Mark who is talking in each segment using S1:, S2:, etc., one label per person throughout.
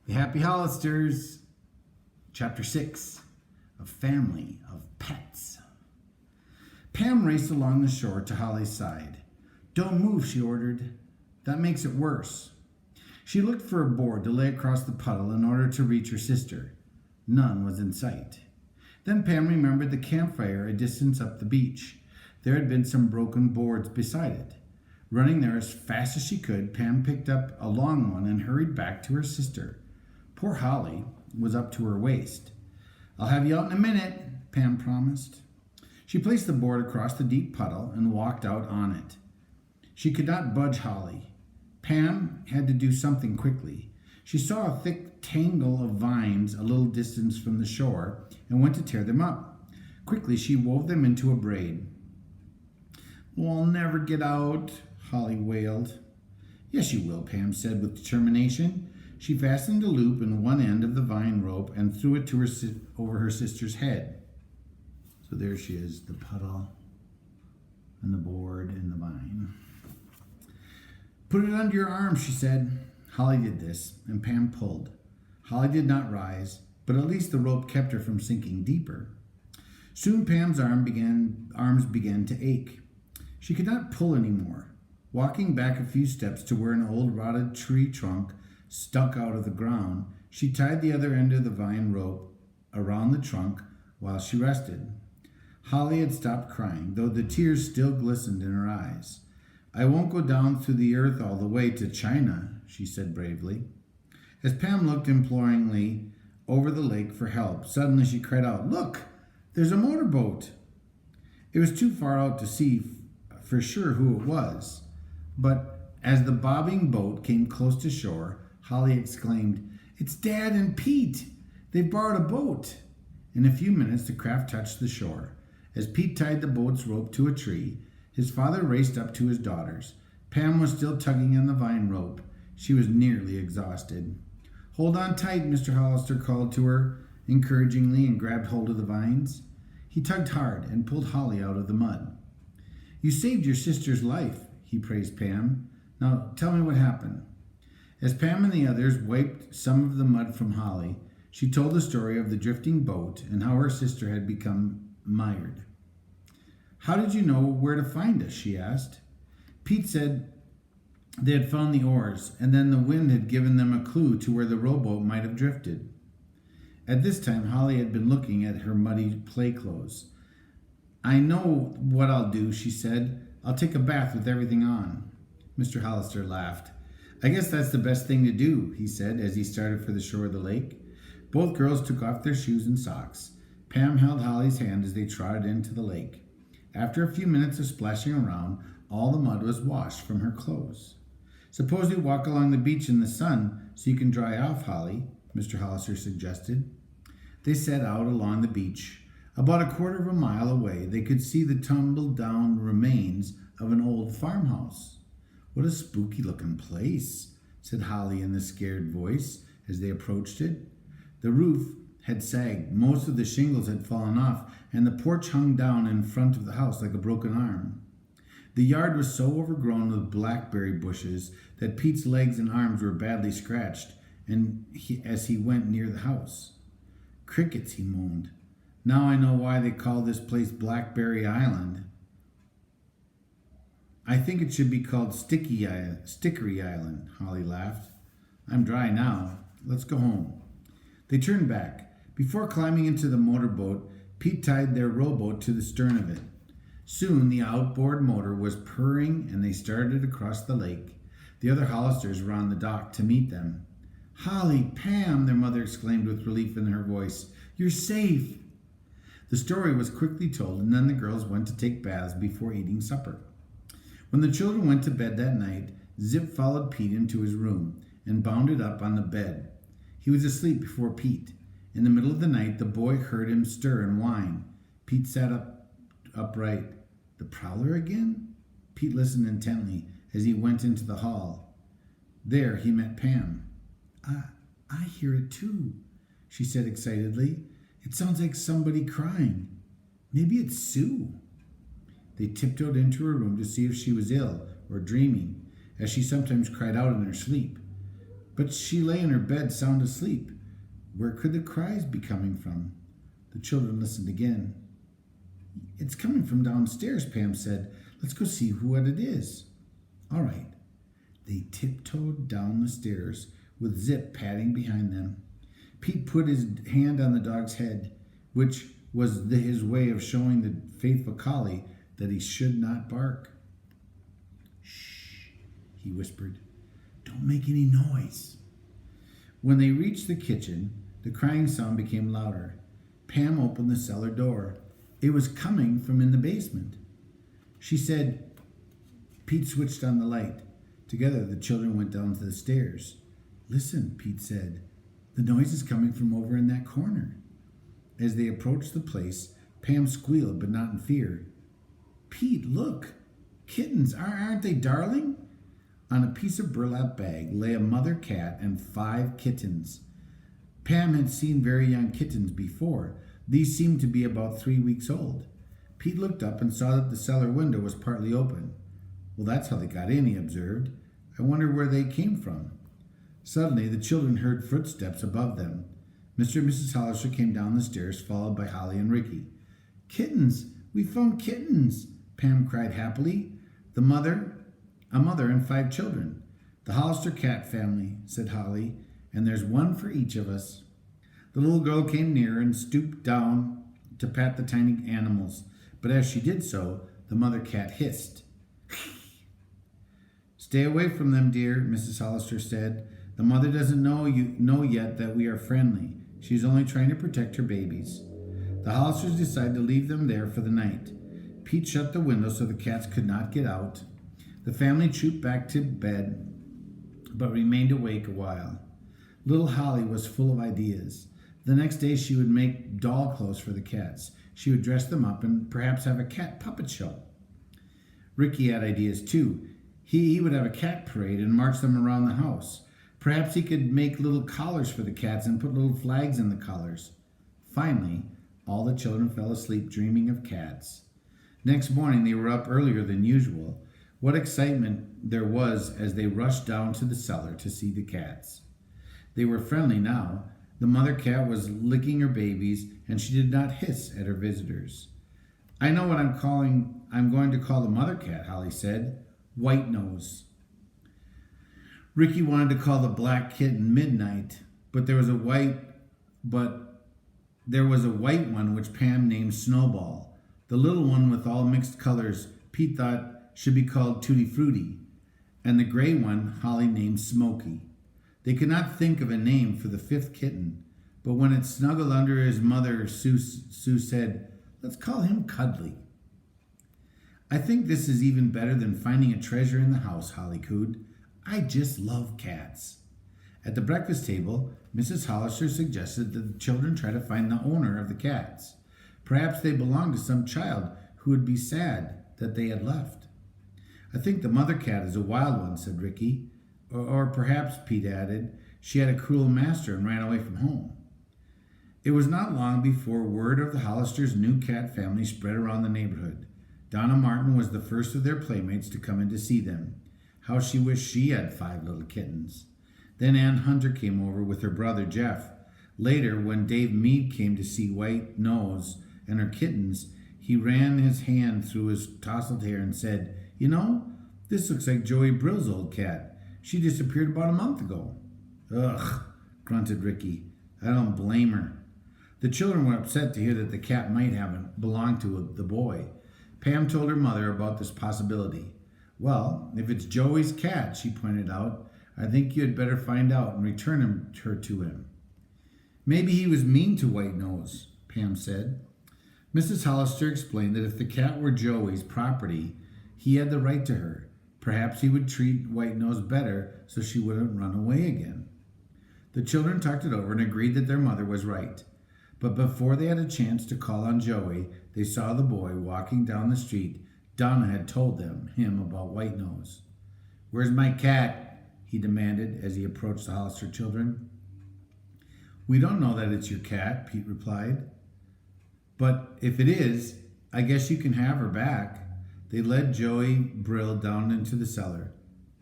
S1: The Happy Hollisters, Chapter 6, A Family of Pets. Pam raced along the shore to Holly's side. "Don't move," she ordered. "That makes it worse." She looked for a board to lay across the puddle in order to reach her sister. None was in sight. Then Pam remembered the campfire a distance up the beach. There had been some broken boards beside it. Running there as fast as she could, Pam picked up a long one and hurried back to her sister. Poor Holly was up to her waist. "I'll have you out in a minute," Pam promised. She placed the board across the deep puddle and walked out on it. She could not budge Holly. Pam had to do something quickly. She saw a thick tangle of vines a little distance from the shore and went to tear them up. Quickly she wove them into a braid. "Well, I'll never get out," Holly wailed. "Yes, you will," Pam said with determination. She fastened a loop in one end of the vine rope and threw it to over her sister's head. So there she is, the puddle and the board and the vine. "Put it under your arm," she said. Holly did this, and Pam pulled. Holly did not rise, but at least the rope kept her from sinking deeper. Soon Pam's arms began to ache. She could not pull anymore. Walking back a few steps to where an old rotted tree trunk stuck out of the ground, she tied the other end of the vine rope around the trunk while she rested. Holly had stopped crying, though the tears still glistened in her eyes. "I won't go down through the earth all the way to China," she said bravely. As Pam looked imploringly over the lake for help, suddenly she cried out, "Look, there's a motorboat!" It was too far out to see for sure who it was, but as the bobbing boat came close to shore, Holly exclaimed, "It's Dad and Pete! They've borrowed a boat!" In a few minutes the craft touched the shore. As Pete tied the boat's rope to a tree, his father raced up to his daughters. Pam was still tugging on the vine rope. She was nearly exhausted. "Hold on tight," Mr. Hollister called to her encouragingly and grabbed hold of the vines. He tugged hard and pulled Holly out of the mud. "You saved your sister's life," he praised Pam. "Now tell me what happened." As Pam and the others wiped some of the mud from Holly, she told the story of the drifting boat and how her sister had become mired. "How did you know where to find us?" she asked. Pete said they had found the oars, and then the wind had given them a clue to where the rowboat might have drifted. At this time, Holly had been looking at her muddy play clothes. "I know what I'll do," she said. "I'll take a bath with everything on." Mr. Hollister laughed. "I guess that's the best thing to do," he said as he started for the shore of the lake. Both girls took off their shoes and socks. Pam held Holly's hand as they trotted into the lake. After a few minutes of splashing around, all the mud was washed from her clothes. "Suppose we walk along the beach in the sun so you can dry off, Holly," Mr. Hollister suggested. They set out along the beach. About a quarter of a mile away, they could see the tumbled-down remains of an old farmhouse. "What a spooky-looking place," said Holly in a scared voice as they approached it. The roof had sagged, most of the shingles had fallen off, and the porch hung down in front of the house like a broken arm. The yard was so overgrown with blackberry bushes that Pete's legs and arms were badly scratched as he went near the house. "Crickets," he moaned. "Now I know why they call this place Blackberry Island." "I think it should be called Stickery Island," Holly laughed. "I'm dry now. Let's go home." They turned back. Before climbing into the motorboat, Pete tied their rowboat to the stern of it. Soon the outboard motor was purring and they started across the lake. The other Hollisters were on the dock to meet them. "Holly, Pam," their mother exclaimed with relief in her voice. "You're safe." The story was quickly told, and then the girls went to take baths before eating supper. When the children went to bed that night, Zip followed Pete into his room and bounded up on the bed. He was asleep before Pete. In the middle of the night, the boy heard him stir and whine. Pete sat upright. "The prowler again?" Pete listened intently as he went into the hall. There he met Pam. I hear it too," she said excitedly. "It sounds like somebody crying. Maybe it's Sue." They tiptoed into her room to see if she was ill or dreaming, as she sometimes cried out in her sleep. But she lay in her bed sound asleep. Where could the cries be coming from? The children listened again. It's coming from downstairs, Pam said. Let's go see what it is. All right. They tiptoed down the stairs with Zip padding behind them. Pete put his hand on the dog's head, which was his way of showing the faithful collie that he should not bark. Shh, he whispered. Don't make any noise. When they reached the kitchen, the crying sound became louder. Pam opened the cellar door. It was coming from in the basement. She said, Pete switched on the light. Together, the children went down to the stairs. Listen, Pete said. The noise is coming from over in that corner. As they approached the place, Pam squealed, but not in fear. Pete, look! Kittens, aren't they darling? On a piece of burlap bag lay a mother cat and 5 kittens. Pam had seen very young kittens before. These seemed to be about 3 weeks old. Pete looked up and saw that the cellar window was partly open. Well, that's how they got in, he observed. I wonder where they came from. Suddenly, the children heard footsteps above them. Mr. and Mrs. Hollister came down the stairs, followed by Holly and Ricky. Kittens! We found kittens! Pam cried happily. A mother and 5 children. The Hollister cat family, said Holly, and there's one for each of us. The little girl came near and stooped down to pat the tiny animals, but as she did so, the mother cat hissed. Stay away from them, dear, Mrs. Hollister said. The mother doesn't know yet that we are friendly. She's only trying to protect her babies. The Hollisters decided to leave them there for the night. Pete shut the window so the cats could not get out. The family trooped back to bed, but remained awake a while. Little Holly was full of ideas. The next day she would make doll clothes for the cats. She would dress them up and perhaps have a cat puppet show. Ricky had ideas too. He would have a cat parade and march them around the house. Perhaps he could make little collars for the cats and put little flags in the collars. Finally, all the children fell asleep dreaming of cats. Next morning they were up earlier than usual. What excitement there was as they rushed down to the cellar to see the cats. They were friendly now. The mother cat was licking her babies, and she did not hiss at her visitors. I know what I'm going to call the mother cat, Holly said. White Nose. Ricky wanted to call the black kitten Midnight, but there was a white one which Pam named Snowball. The little one with all mixed colors Pete thought should be called Tutti Frutti, and the gray one Holly named Smokey. They could not think of a name for the 5th kitten, but when it snuggled under his mother, Sue said, Let's call him Cuddly. I think this is even better than finding a treasure in the house, Holly cooed. I just love cats. At the breakfast table, Mrs. Hollister suggested that the children try to find the owner of the cats. Perhaps they belonged to some child who would be sad that they had left. I think the mother cat is a wild one, said Ricky. Or perhaps, Pete added, she had a cruel master and ran away from home. It was not long before word of the Hollisters' new cat family spread around the neighborhood. Donna Martin was the first of their playmates to come in to see them. How she wished she had 5 little kittens. Then Ann Hunter came over with her brother Jeff. Later, when Dave Mead came to see White Nose and her kittens, he ran his hand through his tousled hair and said, You know, this looks like Joey Brill's old cat. She disappeared about a month ago. Ugh, grunted Ricky. I don't blame her. The children were upset to hear that the cat might have belonged to the boy. Pam told her mother about this possibility. Well, if it's Joey's cat, she pointed out, I think you had better find out and return her to him. Maybe he was mean to White Nose, Pam said. Mrs. Hollister explained that if the cat were Joey's property, he had the right to her. Perhaps he would treat White Nose better so she wouldn't run away again. The children talked it over and agreed that their mother was right. But before they had a chance to call on Joey, they saw the boy walking down the street. Donna had told him about White Nose. Where's my cat? He demanded as he approached the Hollister children. We don't know that it's your cat, Pete replied. But if it is, I guess you can have her back. They led Joey Brill down into the cellar.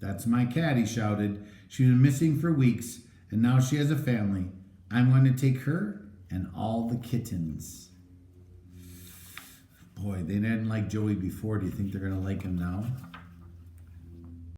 S1: That's my cat, he shouted. She's been missing for weeks, and now she has a family. I'm going to take her and all the kittens. Boy, they didn't like Joey before. Do you think they're going to like him now?